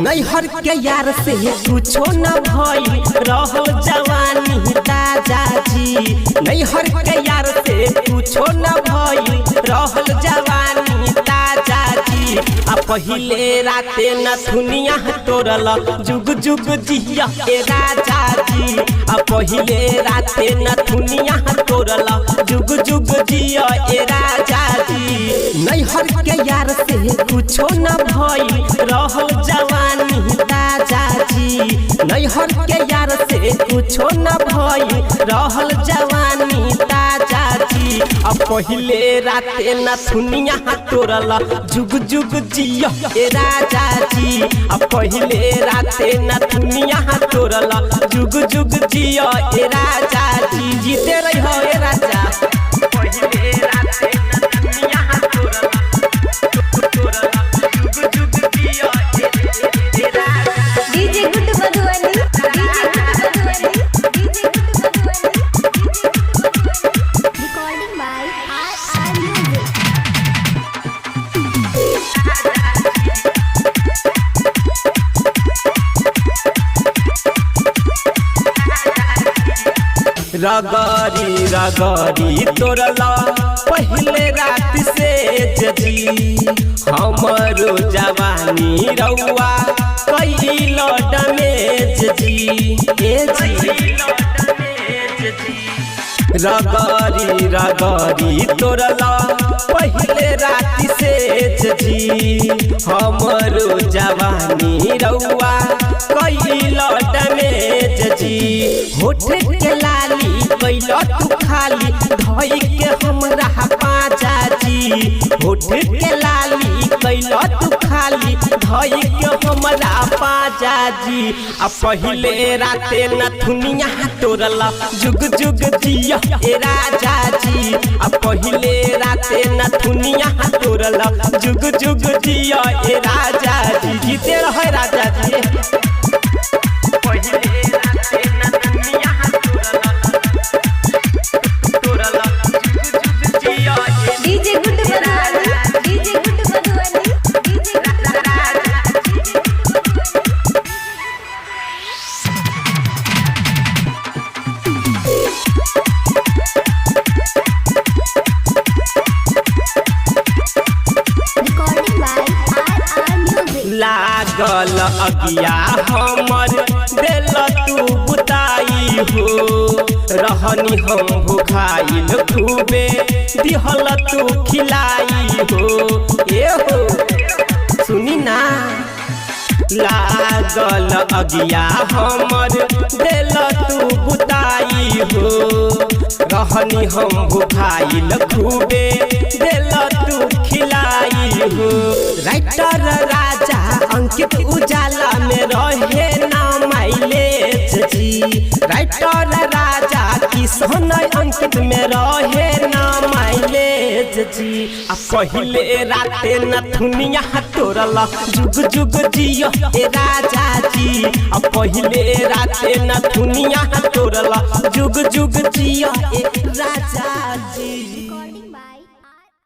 नैहर के यार से कुछो न भई रहल जवानी ताजा जी। नैहर के यार से कुछो न भई रहल जवानी ताजा जी। आ पहिले राते न दुनिया तोड़ल जुग जुग जिया ए राजा जी। आ पहिले राते न दुनिया तोड़ल जुग जुग जिया ए राजा जी। नैहर के यार से कुछो न भई रहल जवानी ताजा जी। नैहर के यार से कुछो न भई रहल जवानी ताजा जी। अब पहिले राते न दुनिया तोड़ल जुग जुग जिया ए राजा जी। अब पहिले राते न दुनिया तोड़ल जुग जुग जिया ए राजा जी। जीते रही हो ए राजा। पहिले राते न दुनिया तोड़ल जुग जुग जिया ए राजा। DJ good Madhubani, recording by R music. रगरी रगरी तोड़ला पहले रात से जी। हमरो जवानी रउआ कैल डमेज जी ए जी। रगरी रगरी तोड़ला पहले रात से जी। हमरो जवानी रउआ कैल डमेज जी। होठ के लाली कैल तू खाली धोई के हमरा पाजा जी। होठ के लाली कैल तू खाली धोई के हमरा पाजा जी। आ पहिले राते न दुनिया तोड़ल जुग जुग जिया ए राजा जी। आ पहिले राते न दुनिया तोड़ल जुग जुग जिया ए राजा जी। जीते रहे राजा जी। पहिले राते न दुनिया तोड़ल जुग जुग जिया ए DJ good Madhubani, DJ good Madhubani, DJ good recording by R music. लागल अगिया हमर दिल तू बुताई हो। रहनी हम भुखाइल खूबे दिहल तू खिलाई हो ए हो। सुनी ना लागल अगिया हमर दिल तू बुताई हो। रहनी हम भुखाइल खूबे दिल तू खिलाई हो। राइटर राजा अंकित उजाला में रहे ना माइलेज जी। राइटर राजा किशन अंकित में रहे ना माइलेज जी। आ पहिले राते न दुनिया तोड़ल जुग जुग जिया ए राजा जी। आ पहिले राते न दुनिया तोड़ल जुग जुग जिया ए राजा जी।